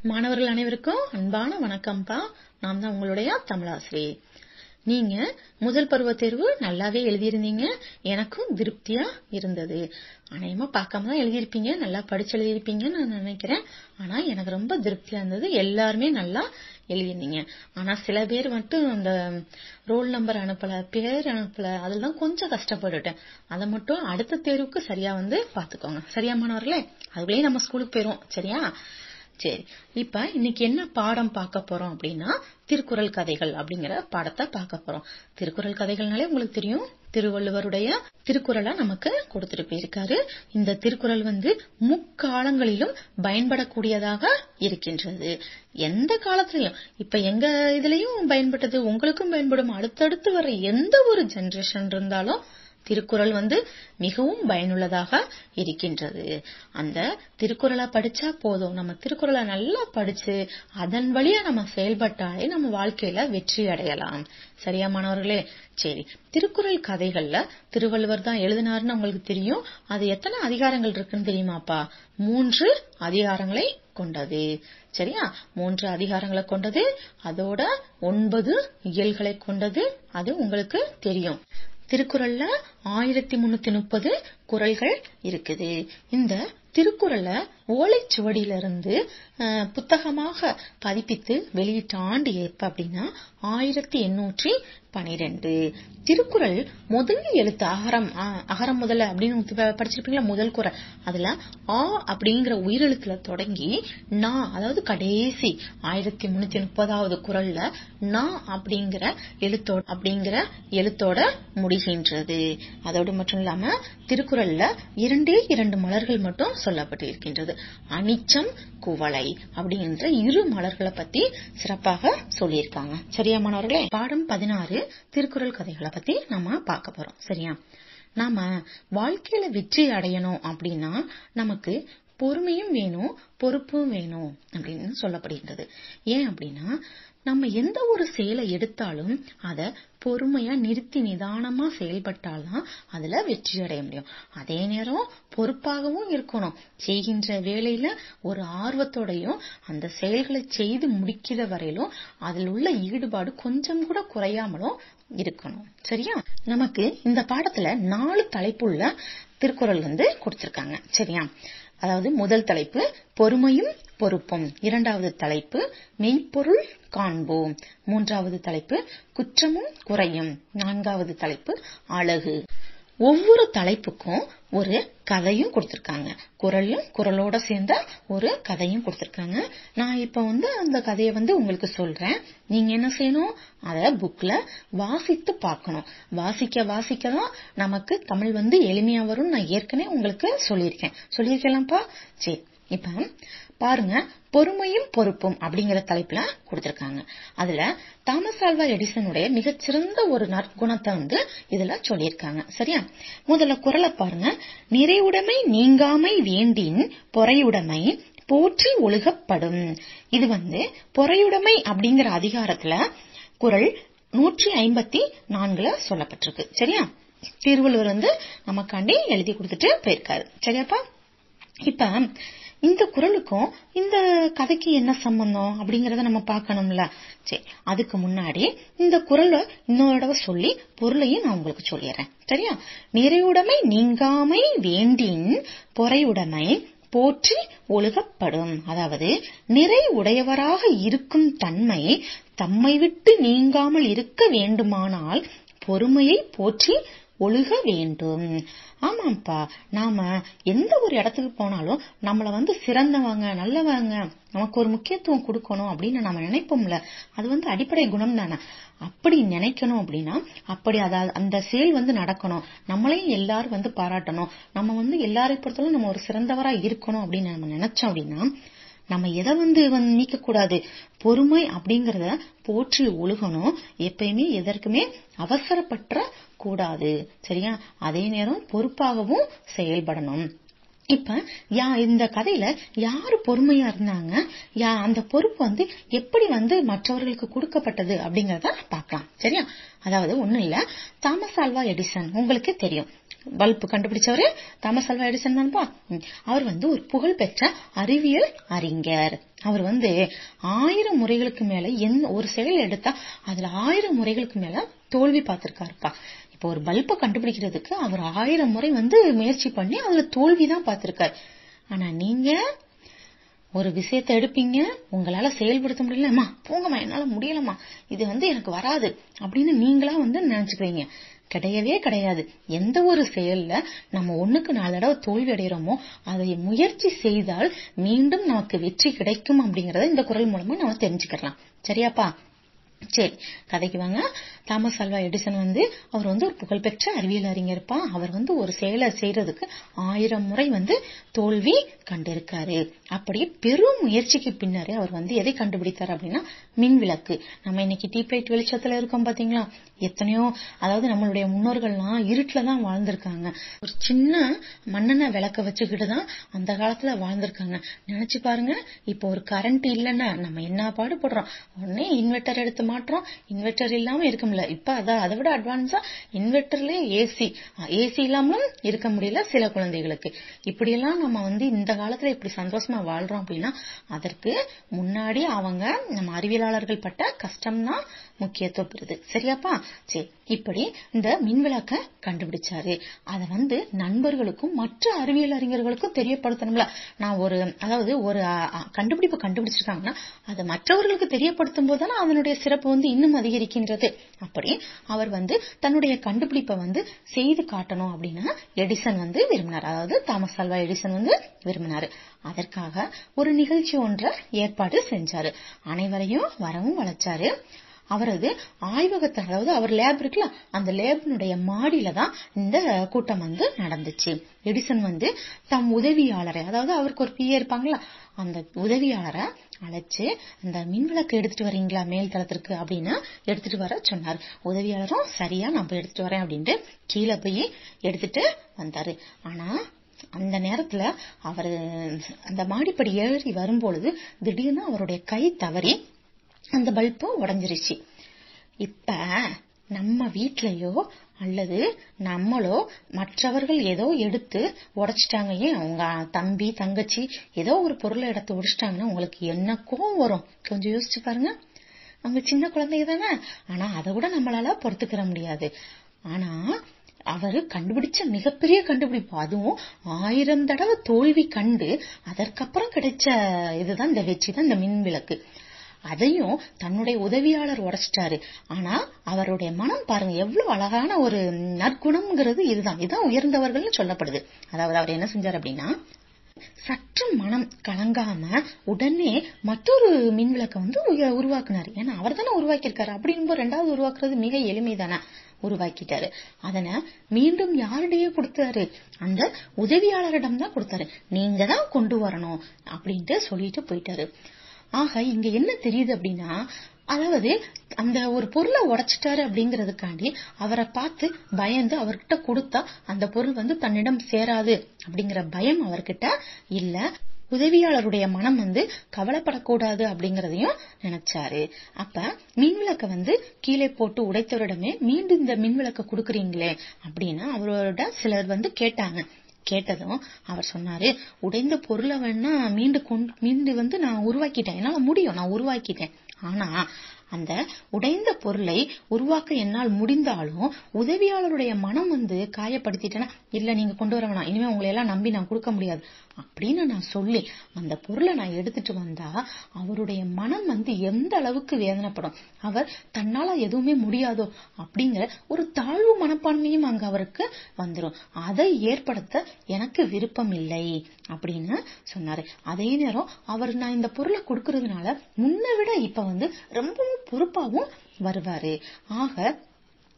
மாணவர்கள் அனைவருக்கும் அன்பான வணக்கம்ப்பா. நான் தான் உங்களுடைய தமிழாசிரியை. நீங்க முதல் பருவ தேர்வு நல்லாவே எழுதியிருந்தீங்க. எனக்கும் திருப்தியா இருந்தது. அநேகமா பார்க்காம தான் எழுதியிருப்பீங்க, நல்லா படிச்சு எழுதியிருப்பீங்கன்னு நான் நினைக்கிறேன். ஆனா எனக்கு ரொம்ப திருப்தியா இருந்தது. எல்லாருமே நல்லா எழுதியிருந்தீங்க. ஆனா சில பேர் மட்டும் அந்த ரோல் நம்பர் அனுப்பல, பேர் அனுப்பல, அதெல்லாம் கொஞ்சம் கஷ்டப்பட்டுட்டேன். அதை மட்டும் அடுத்த தேர்வுக்கு சரியா பாத்துக்கோங்க. சரியா மாணவர்களே? அதுக்குள்ளேயே நம்ம ஸ்கூலுக்கு போயிரும். சரியா? சரி, இப்ப இன்னைக்கு என்ன பாடம் பார்க்க போறோம் அப்படின்னா திருக்குறள் கதைகள் அப்படிங்கிற பாடத்தை பார்க்க போறோம். திருக்குறள் கதைகள்னாலே உங்களுக்கு தெரியும், திருவள்ளுவருடைய திருக்குறளை நமக்கு கொடுத்துட்டு போயிருக்காரு. இந்த திருக்குறள் முக்காலங்களிலும் பயன்படக்கூடியதாக இருக்கின்றது. எந்த காலத்திலையும், இப்ப எங்க இதுலயும் பயன்பட்டது, உங்களுக்கும் பயன்படும். அடுத்தடுத்து வர எந்த ஒரு ஜெனரேஷன் இருந்தாலும் திருக்குறள் மிகவும் பயனுள்ளதாக இருக்கின்றது. அந்த திருக்குறளை படிச்சா போதும், நம்ம திருக்குறளை நல்லா படிச்சு அதன் வழியா நம்ம செயல்பட்டாலே நம்ம வாழ்க்கையில வெற்றி அடையலாம். சரியா மாணவர்களே? சரி, திருக்குறள் கதைகள்ல திருவள்ளுவர் தான் எழுதினாருன்னு உங்களுக்கு தெரியும். அது எத்தனை அதிகாரங்கள் இருக்குன்னு தெரியுமாப்பா? 3 அதிகாரங்களை கொண்டது. சரியா? 3 அதிகாரங்களை கொண்டது. அதோட 9 இயல்களை கொண்டது. அது உங்களுக்கு தெரியும். திருக்குறள்ல 1330 குறள்கள் இருக்குது. இந்த திருக்குறளை ஓலைச்சுவடியிலிருந்து புத்தகமாக பதிப்பித்து வெளியிட்ட ஆண்டு எப்ப அப்படின்னா 1812. திருக்குறள் முதல் எழுத்து அகரம் முதல அப்படின்னு படிச்சிருப்பீங்களா? முதல் குறள் அதுல ஆ அப்படிங்கிற உயிரெழுத்துல தொடங்கி நா, அதாவது கடைசி 1330வது குறள்ல நா அப்படிங்கிற எழுத்தோட முடிகின்றது. அதோடு மட்டும் இல்லாம திருக்குறள்ல 2 மலர்கள் மட்டும் சொல்லப்பட்டு இருக்கின்றது. அனிச்சம், குவளை அப்படிங்கிற 2 மலர்களை பத்தி சிறப்பாக சொல்லியிருக்காங்க. சரியா மாணவர்களே? பாடம் 16 திருக்குறள் கதைகளை பத்தி நாம பார்க்க போறோம். சரியா? நாம வாழ்க்கையில வெற்றி அடையணும் அப்படின்னா நமக்கு பொறுமையும் வேணும், பொறுப்பும் வேணும் அப்படின்னு சொல்லப்படுகின்றது. ஏன் அப்படின்னா நம்ம எந்த ஒரு செயலை எடுத்தாலும் அத பொறுமையா நிறுத்தி நிதானமா செயல்பட்டால்தான் அதுல வெற்றி அடைய முடியும். அதே நேரம் பொறுப்பாகவும் இருக்கணும். செய்கின்ற வேலையில ஒரு ஆர்வத்தோடையும் அந்த செயல்களை செய்து முடிக்கிற வரையிலும் அதில் உள்ள ஈடுபாடு கொஞ்சம் கூட குறையாமலும் இருக்கணும். சரியா? நமக்கு இந்த பாடத்துல 4 தலைப்புள்ள திருக்குறள் கொடுத்திருக்காங்க. சரியா? அதாவது முதல் தலைப்பு பொறுமையும் பொறுப்பும், 2வது தலைப்பு மெய்ப்பொருள் காண்போம், 3வது தலைப்பு குற்றமும் குறையும், 4வது தலைப்பு அழகு. ஒவ்வொரு தலைப்புக்கும் ஒரு கதையும் கொடுத்திருக்காங்க. குறளோட சேர்ந்த ஒரு கதையும் கொடுத்திருக்காங்க. நான் இப்ப அந்த கதையை உங்களுக்கு சொல்றேன். நீங்க என்ன செய்யணும்? அத புக்ல வாசித்து பார்க்கணும். வாசிக்கதான் நமக்கு தமிழ் எளிமையா வரும். நான் ஏற்கனவே உங்களுக்கு சொல்லியிருக்கேன்ப்பா. சரி, இப்ப பாருங்க, பொறுமையும் பொறுப்பும் அப்படிங்கிற தலைப்புல கொடுத்திருக்காங்க. அதுல தாமஸ் ஆல்வா எடிசனுடைய மிகச்சிறந்த ஒரு நற்குணத்தை இதுல சொல்லியிருக்காங்க. சரியா? முதல்ல குறளை பாருங்க. நிறைவுடைமை நீங்காமை வேண்டின் பொறையுடைமை போற்றி ஒழுகப்படும். இது பொறையுடைமை அப்படிங்கிற அதிகாரத்துல குறள் 154 சொல்லப்பட்டிருக்கு. சரியா? திருவள்ளுவர் நமக்காண்டி எழுதி கொடுத்துட்டு போயிருக்காரு. சரியாப்பா? இப்ப இந்த குறளுக்கும் இந்த கதைக்கு என்ன சம்பந்தம் அப்படிங்கறத நம்ம பார்க்கணும்ல. சரி, அதுக்கு முன்னாடி இந்த குறளை இன்னொரு தடவை சொல்லி பொருளையும் நான் உங்களுக்கு சொல்லிடுறேன். சரியா? நிறைவுடைமை நீங்காமை வேண்டின் பொறையுடைமை போற்றி ஒழுகப்படும். அதாவது நிறை உடையவராக இருக்கும் தன்மை தம்மை விட்டு நீங்காமல் இருக்க வேண்டுமானால் பொறுமையை போற்றி ஒழுக வேண்டும். ஆமாப்பா, நாம எந்த ஒரு இடத்துக்கு போனாலும் நம்மள சிறந்தவங்க, நல்லவங்க, நமக்கு ஒரு முக்கியத்துவம் கொடுக்கணும் அப்படின்னு நம்ம நினைப்போம்ல. அது அடிப்படை குணம் தானே. அப்படி நினைக்கணும் அப்படின்னா அப்படி அந்த செயல் நடக்கணும். நம்மளையும் எல்லாரும் பாராட்டணும். நம்ம எல்லாரை பொறுத்தவரை நம்ம ஒரு சிறந்தவரா இருக்கணும் அப்படின்னு நம்ம நினைச்சோம் அப்படின்னா நம்ம எதை நீக்க கூடாது? பொறுமை அப்படிங்கறத போற்றி ஒழுகணும். எப்பயுமே எதற்குமே அவசரப்பற்ற கூடாது. சரியா? அதே நேரம் பொறுப்பாகவும் செயல்படணும். இப்ப இந்த கதையில யாரு பொறுமையா இருந்தாங்க, அந்த பொறுப்பு எப்படி மற்றவர்களுக்கு கொடுக்கப்பட்டது அப்படிங்கறத பார்க்கலாம். சரியா? அதாவது ஒண்ணும் இல்ல, தாமஸ் ஆல்வா எடிசன் உங்களுக்கு தெரியும், பல்பு கண்டுபிடிச்சவரு தாமஸ் ஆல்வா எடிசன் தான்ப்பா. அவர் ஒரு புகழ்பெற்ற அறிவியல் அறிஞர். அவர் 1000 முறைகளுக்கு மேல ஒரு செயல் எடுத்தா அதுல 1000 முறைகளுக்கு மேல தோல்வி பார்த்திருக்காருப்பா. இப்போ ஒரு பல்பை கண்டுபிடிக்கிறதுக்கு அவர் 1000 முறை முயற்சி பண்ணி அதுல தோல்விதான் பார்த்திருக்காரு. ஆனா நீங்க ஒரு விஷயத்தை எடுப்பீங்க, உங்களால செயல்படுத்த முடியலமா, போங்கம்மா என்னால முடியலமா, இது எனக்கு வராது அப்படின்னு நீங்களா நினைச்சுக்கிறீங்க. கிடையவே கிடையாது. எந்த ஒரு செயல்ல நம்ம 1க்கு 4 தடவை தோல்வி அடைகிறோமோ அதை முயற்சி செய்தால் மீண்டும் நமக்கு வெற்றி கிடைக்கும் அப்படிங்கறத இந்த குறள் மூலமா நம்ம தெரிஞ்சுக்கலாம். சரியாப்பா? சரி, கதைக்கு வாங்க. தாமஸ் ஆல்வா எடிசன் அவர் ஒரு புகழ்பெற்ற அறிவியல் அறிஞர்ப்பா. அவர் ஒரு செயலை செய்யறதுக்கு 1000 முறை தோல்வி கண்டிருக்காரு. அப்படி பெரும் முயற்சிக்கு பின்னரே அவர் எதை கண்டுபிடித்தார் அப்படின்னா மின்விளக்கு. நம்ம இன்னைக்கு டீப்லைட் வெளிச்சத்துல இருக்கோம் பாத்தீங்களா? எத்தனையோ, அதாவது நம்மளுடைய முன்னோர்கள்லாம் இருட்டுலதான் வாழ்ந்திருக்காங்க. ஒரு சின்ன மண்ணெண்ணெய் விளக்க வச்சுக்கிட்டுதான் அந்த காலத்துல வாழ்ந்திருக்காங்க. நினைச்சு பாருங்க, இப்போ ஒரு கரண்ட் இல்லைன்னா நம்ம என்ன பாடுபடுறோம். உடனே இன்வெர்டர் எடுத்து மாற்றோம். இன்வெர்டர் இல்லாம இருக்க முடியல. இப்ப அதை விட அட்வான்ஸா இன்வெர்டர்லயே ஏசி இல்லாமலும் இருக்க முடியல சில குழந்தைகளுக்கு. இப்படி எல்லாம் நம்ம இந்த காலத்துல இப்படி சந்தோஷமா வாழ்றோம் அப்படின்னா அதற்கு முன்னாடி அவங்க நம்ம அறிவியலாளர்கள் பட்ட கஷ்டம்தான் முக்கியத்துவம் பெறுது. சரியாப்பா? சரி, இப்படி இந்த மின்விளக்க கண்டுபிடிச்சாரு. அத நண்பர்களுக்கும் மற்ற அறிவியல் அறிஞர்களுக்கும் தெரியப்படுத்தணும்ல. நான் ஒரு கண்டுபிடிப்பு கண்டுபிடிச்சிருக்காங்கன்னா அதை மற்றவர்களுக்கு தெரியப்படுத்தும் போதுதானே அதனுடைய சிறப்பு இன்னும் அதிகரிக்கின்றது. அப்படி அவர் தன்னுடைய கண்டுபிடிப்பை செய்து காட்டணும் அப்படின்னு எடிசன் விரும்பினார். அதாவது தாமஸ் ஆல்வா எடிசன் விரும்பினாரு. அதற்காக ஒரு நிகழ்ச்சி ஒன்றை ஏற்பாடு செஞ்சாரு. அனைவரையும் வரவும் வளைச்சாரு. அவரது ஆய்வகத்தை, அதாவது அவர் லேப் இருக்குல்ல, அந்த லேபினுடைய மாடியில தான் இந்த கூட்டம் நடந்துச்சு. எடிசன் தம் உதவியாளரை, அதாவது அவருக்கு ஒரு பிஏ இருப்பாங்களா, அந்த உதவியாளரை அழைச்சு இந்த மின்விளக்கு எடுத்துட்டு வரீங்களா மேல் தளத்திற்கு அப்படின்னு எடுத்துட்டு வர சொன்னார். உதவியாளரும் சரியா நான் போய் எடுத்துட்டு வரேன் அப்படின்ட்டு கீழே போய் எடுத்துட்டு வந்தாரு. ஆனா அந்த நேரத்துல அவரு அந்த மாடிப்படி ஏறி வரும்பொழுது திடீர்னு அவருடைய கை தவறி அந்த பல்பு உடைஞ்சிருச்சு. இப்ப நம்ம வீட்லயோ அல்லது நம்மளோ மற்றவர்கள் ஏதோ எடுத்து உடைச்சிட்டாங்க, அவங்க தம்பி தங்கச்சி ஏதோ ஒரு பொருளை எடுத்து உடைச்சிட்டாங்கன்னா உங்களுக்கு என்ன கோவம் வரும்? கொஞ்சம் யோசிச்சு பாருங்க. அவங்க சின்ன குழந்தைங்க தானே. ஆனா அதை கூட நம்மளால பொறுத்துக்கிற முடியாது. ஆனா அவரு கண்டுபிடிச்ச மிகப்பெரிய கண்டுபிடிப்பு, அதுவும் 1000 தடவை தோல்வி கண்டு அதற்கப்புறம் கிடைச்ச இதுதான் இந்த வெற்றி தான் இந்த மின் விளக்கு. அதையும் தன்னுடைய உதவியாளர் உடைச்சிட்டாரு. ஆனா அவருடைய மனம் பாருங்க எவ்வளவு அழகான ஒரு நற்குணம்ங்கிறது. இதுதான் உயர்ந்தவர்கள்னு சொல்லப்படுது. அதாவது அவர் என்ன செஞ்சார் அப்படின்னா, சற்று மனம் கலங்காம உடனே மற்றொரு மின் விளக்க உருவாக்குனாரு. ஏன்னா அவர் தானே உருவாக்கியிருக்காரு. அப்படின்னு 2வது உருவாக்குறது மிக எளிமைதானே. உருவாக்கிட்டாரு. அதனை மீண்டும் யாரிடையே கொடுத்தாரு? அந்த உதவியாளரிடம் தான் கொடுத்தாரு. நீங்க தான் கொண்டு வரணும் அப்படின்ட்டு சொல்லிட்டு போயிட்டாரு. ஆக இங்க என்ன தெரியுது அப்படின்னா, அதாவது அந்த ஒரு பொருளை உடைச்சிட்டாரு அப்படிங்கறதுக்காண்டி அவரை பார்த்து பயந்து அவர்கிட்ட கொடுத்தா அந்த பொருள் தன்னிடம் சேராது அப்படிங்கிற பயம் அவர்கிட்ட இல்ல. உதவியாளருடைய மனம் கவலைப்படக்கூடாது அப்படிங்கறதையும் நினைச்சாரு. அப்ப மின்விளக்க கீழே போட்டு உடைத்தவரிடமே மீண்டும் இந்த மின்விளக்க கொடுக்குறீங்களே அப்படின்னு அவரோட சிலர் கேட்டாங்க. கேட்டதும் அவர் சொன்னாரு, உடைந்த பொருளை வேணா மீண்டு நான் உருவாக்கிட்டேன், என்னால முடியும், நான் உருவாக்கிட்டேன். ஆனா அந்த உடைந்த பொருளை உருவாக்க என்னால் முடிந்தாலும் உதவியாளருடைய மனம் காயப்படுத்திட்டேன்னா, இல்ல நீங்க கொண்டு வர வேணாம், இனிமே உங்களை எல்லாம் நம்பி நான் கொடுக்க முடியாது அப்படின்னு நான் சொல்லி அந்த பொருளை நான் எடுத்துட்டு வந்தா அவருடைய மனம் எந்த அளவுக்கு வேதனைப்படும். அவர் தன்னால எதுவுமே முடியாதோ அப்படிங்கிற ஒரு தாழ்வு மனப்பான்மையும் அங்க அவருக்கு வந்துடும். அதை ஏற்படுத்த எனக்கு விருப்பம் இல்லை அப்படின்னு சொன்னாரு. அதே நேரம் அவர் நான் இந்த பொருளை கொடுக்கறதுனால முன்ன விட இப்ப ரொம்பவும் பொறுப்பாவும் வருவாரு. ஆக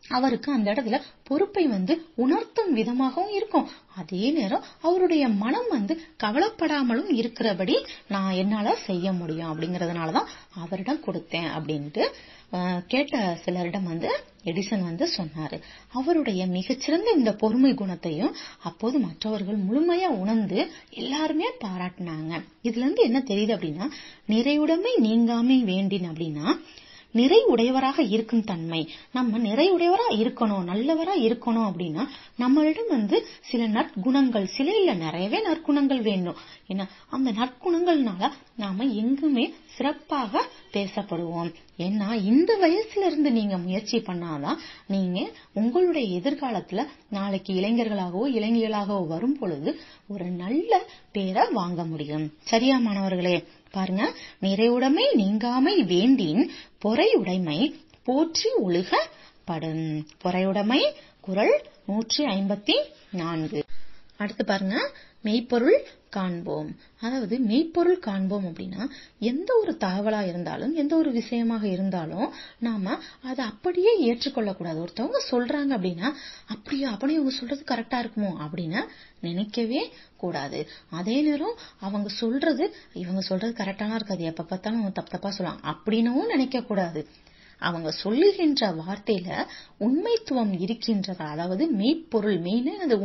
அவருக்கு அந்த இடத்துல பொறுப்பை உணர்த்தும் விதமாகவும் இருக்கும். அதே நேரம் அவருடைய மனம் கவலைப்படாமலும் இருக்கிறபடி நான் என்னால செய்ய முடியும் அப்படிங்கறதுனாலதான் அவரிடம் கொடுத்தேன் அப்படின்ட்டு கேட்ட சிலரிடம் எடிசன் சொன்னாரு. அவருடைய மிகச்சிறந்த இந்த பொறுமை குணத்தையும் அப்போது மற்றவர்கள் முழுமையா உணர்ந்து எல்லாருமே பாராட்டினாங்க. இதுல இருந்து என்ன தெரியுது அப்படின்னா, நிறைவுடைமை நீங்காமை வேண்டின் அப்படின்னா நிறைவுடையவராக இருக்கும் தன்மை. நம்ம நிறைவுடையவரா இருக்கணும், நல்லவரா இருக்கணும் அப்படின்னா நம்மளிடம் சில நற்குணங்கள், சில இல்ல நிறையவே நற்குணங்கள் வேணும். ஏன்னா அந்த நற்குணங்கள்னால நாம எங்குமே சிறப்பாக பேசப்படுவோம். ஏன்னா இந்த வயசுல இருந்து நீங்க முயற்சி பண்ணாதான் நீங்க உங்களுடைய எதிர்காலத்துல நாளைக்கு இளைஞர்களாகவோ இளைஞர்களாகவோ வரும் பொழுது ஒரு நல்ல பேரை வாங்க முடியும். சரியா மாணவர்களே? பாருங்க, நிறைவுடைமை நீங்காமை வேண்டின் பொறையுடைமை போற்றி ஒழுக படும். பொறையுடைமை குறள் 154. அடுத்து பாருங்க, மெய்ப்பொருள் காண்போம். அதாவது மெய்ப்பொருள் காண்போம் அப்படின்னா எந்த ஒரு தகவலா இருந்தாலும் எந்த ஒரு விஷயமாக இருந்தாலும் நாம அதை அப்படியே ஏற்றுக்கொள்ள கூடாது. ஒருத்தவங்க சொல்றாங்க அப்படின்னா அப்படியே அவங்க சொல்றது கரெக்டா இருக்குமோ அப்படின்னு நினைக்கவே கூடாது. அதே நேரம் அவங்க சொல்றது இவங்க சொல்றது கரெக்டானா இருக்காது, எப்ப பார்த்தாலும் தப்பா சொல்லலாம் அப்படின்னு நினைக்க கூடாது. அவங்க சொல்லுகின்ற வார்த்தையில உண்மைத்துவம் இருக்கின்றதா, அதாவது மெய்ப்பொருள், மெயினா அது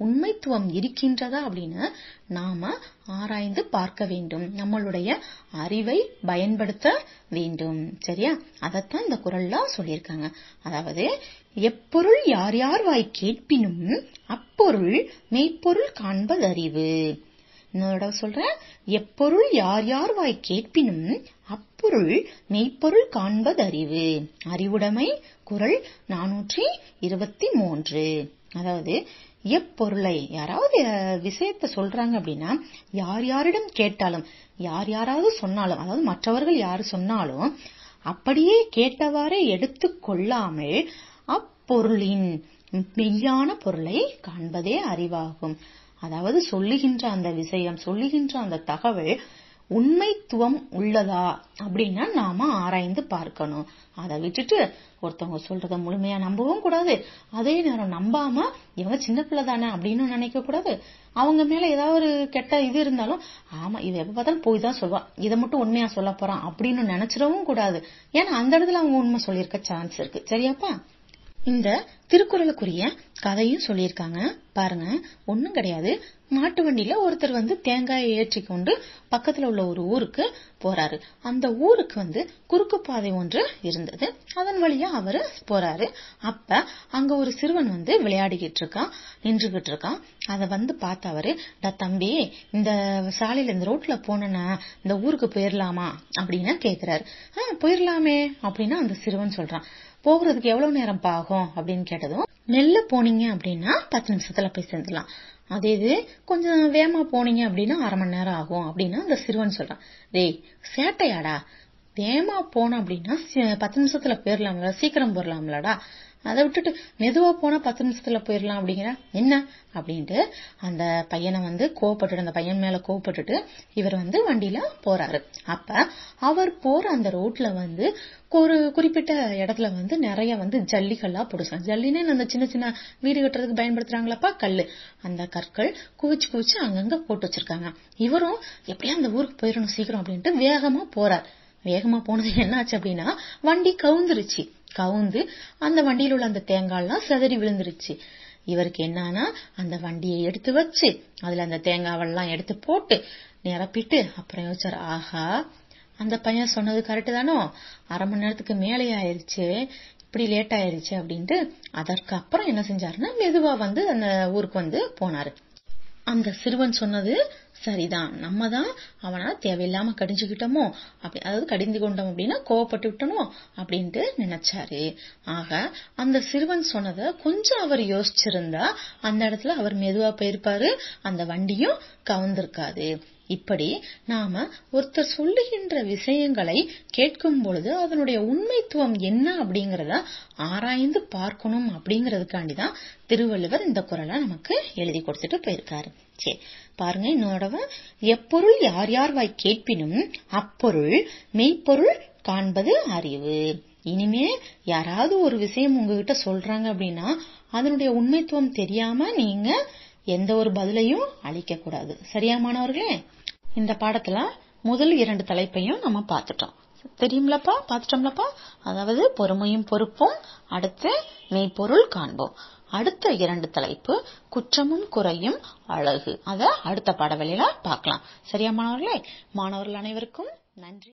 உண்மைத்துவம் இருக்கின்றதா அப்படின்னு நாம ஆராய்ந்து பார்க்க வேண்டும். நம்மளுடைய அறிவை பயன்படுத்த வேண்டும். சரியா? அதத்தான் இந்த குறள்ல சொல்லியிருக்காங்க. அதாவது எப்பொருள் யார் யார் வாய் கேட்பினும் அப்பொருள் மெய்ப்பொருள் காண்பதறிவு. இன்னொரு சொல்றேன், எப்பொருள் யார் யார் வாய் கேட்பினும் அப்பொருள் மெய்ப்பொருள் காண்பதறிவு. அறிவுடைமை குறள் 423. அதாவது எப்பொருளை, யாராவது விஷயத்த சொல்றாங்க அப்படின்னா யார் யாரிடம் கேட்டாலும், யாராவது சொன்னாலும், அதாவது மற்றவர்கள் யாரு சொன்னாலும் அப்படியே கேட்டவாறே எடுத்துக் கொள்ளாமல் அப்பொருளின் மெய்யான பொருளை காண்பதே அறிவாகும். அதாவது சொல்லுகின்ற அந்த விஷயம், சொல்லுகின்ற அந்த தகவல் உண்மைத்துவம் உள்ளதா அப்படின்னா நாம ஆராய்ந்து பார்க்கணும். அதை விட்டுட்டு ஒருத்தவங்க சொல்றத முழுமையா நம்பவும் கூடாது. அதே நேரம் நம்பாம இவங்க சின்ன பிள்ளை தானே அப்படின்னு நினைக்க கூடாது. அவங்க மேல ஏதாவது ஒரு கெட்ட இது இருந்தாலும் ஆமா இது எப்ப பார்த்தாலும் போய் தான் சொல்வா, இதை மட்டும் உண்மையா சொல்ல போறான் அப்படின்னு நினைச்சிடவும் கூடாது. ஏன்னா அந்த இடத்துல அவங்க உண்மை சொல்லியிருக்க சான்ஸ் இருக்கு. சரியாப்பா? இந்த திருக்குறளுக்குரிய கதையும் சொல்லியிருக்காங்க பாருங்க. ஒண்ணும் கிடையாது, மாட்டு வண்டியில ஒருத்தர் தேங்காயை ஏற்றி கொண்டு பக்கத்துல உள்ள ஒரு ஊருக்கு போறாரு. அந்த ஊருக்கு குறுக்கு பாதை ஒன்று இருந்தது. அதன் வழியா அவரு போறாரு. அப்ப அங்க ஒரு சிறுவன் விளையாடிக்கிட்டு இருக்கான், நின்றுகிட்டு இருக்கான். அத பார்த்த அவரு, தம்பி இந்த சாலையில இந்த ரோட்ல போனா இந்த ஊருக்கு போயிடலாமா அப்படின்னு கேக்குறாரு. போயிடலாமே அப்படின்னா அந்த சிறுவன் சொல்றான், போகிறதுக்கு எவ்வளவு நேரம் ஆகும் அப்படின்னு கேட்டதும், மெல்ல போனீங்க அப்படின்னா 10 நிமிஷத்துல போய் சேர்ந்துடலாம், அதே இது கொஞ்சம் வேகமா போனீங்க அப்படின்னா அரை மணி நேரம் ஆகும் அப்படின்னு அந்த சிறுவன் சொல்றான். டேய் சேட்டையாடா, வேகமா போன அப்படின்னா 10 நிமிஷத்துல போயிடலாம்ல, சீக்கிரம் போயிடலாம்லடா, அதை விட்டுட்டு மெதுவா போனா 10 நிமிஷத்துல போயிடலாம் அப்படிங்கிற என்ன அப்படின்ட்டு அந்த பையனை கோவப்பட்டுட்டு, அந்த பையன் மேல கோவப்பட்டுட்டு இவர் வண்டியில போறாரு. அப்ப அவர் போற அந்த ரோட்ல ஒரு குறிப்பிட்ட இடத்துல நிறைய ஜல்லிகள்லாம் போடுச்சாங்க. ஜல்லினே அந்த சின்ன சின்ன வீடு கட்டுறதுக்கு பயன்படுத்துறாங்களப்பா, கல்லு. அந்த கற்கள் குவிச்சு அங்கங்க போட்டு வச்சிருக்காங்க. இவரும் எப்படியா அந்த ஊருக்கு போயிடணும் சீக்கிரம் அப்படின்ட்டு வேகமா போறார். வேகமா போனது என்ன ஆச்சு அப்படின்னா வண்டி கவுந்து அந்த வண்டியில உள்ள அந்த தேங்காய்லாம் சிதறி விழுந்துருச்சு. இவருக்கு என்னன்னா அந்த வண்டியை எடுத்து வச்சு அதுல அந்த தேங்காவெல்லாம் எடுத்து போட்டு நிரப்பிட்டு அப்புறம் யோசிச்சாரு, ஆஹா அந்த பையன் சொன்னது கரெக்ட் தானோ, அரை மணி நேரத்துக்கு மேலே ஆயிருச்சு, இப்படி லேட் ஆயிருச்சு அப்படின்ட்டு அதற்கு அப்புறம் என்ன செஞ்சாருன்னா மெதுவா அந்த ஊருக்கு போனாரு. அந்த சிறுவன் சொன்னது சரிதான், நம்ம தான் அவனை தேவையில்லாம கடிஞ்சுக்கிட்டோமோ, அதாவது கடிந்து கொண்டோம் அப்படின்னா கோவப்பட்டு விட்டனோ அப்படின்ட்டு நினைச்சாரு. ஆக அந்த சிறுவன் சொன்னதை கொஞ்சம் அவர் யோசிச்சிருந்தா அந்த இடத்துல அவர் மெதுவா போயிருப்பாரு, அந்த வண்டியும் கவுந்திருக்காது. இப்படி நாம ஒருத்தர் சொல்லுகின்ற விஷயங்களை கேட்கும் பொழுது அதனுடைய உண்மைத்துவம் என்ன அப்படிங்கறத ஆராய்ந்து பார்க்கணும் அப்படிங்கறதுக்காண்டிதான் திருவள்ளுவர் இந்த குறளை நமக்கு எழுதி கொடுத்துட்டு போயிருக்காரு. சரி பாருங்க, இன்னொரு எப்பொருள் யார் யார் வாய் கேட்பினும் அப்பொருள் மெய்ப்பொருள் காண்பது அறிவு. இனிமே யாராவது ஒரு விஷயம் உங்ககிட்ட சொல்றாங்க அப்படின்னா அதனுடைய உண்மைத்துவம் தெரியாம நீங்க எந்த ஒரு பதிலையும் அளிக்க கூடாது. சரியா மாணவர்களே? இந்த பாடத்துல முதல் 2 தலைப்பையும் நம்ம பார்த்துட்டோம். தெரியும்லப்பா, பார்த்துட்டோம்லப்பா. அதாவது பொறுமையும் பொறுப்பும், அடுத்து மெய்ப்பொருள் காண்போம். அடுத்த 2 தலைப்பு குற்றமும் குறையும் அழகு. அத அடுத்த பாடவெளியில பார்க்கலாம். சரியா மாணவர்களே? மாணவர்கள் அனைவருக்கும் நன்றி.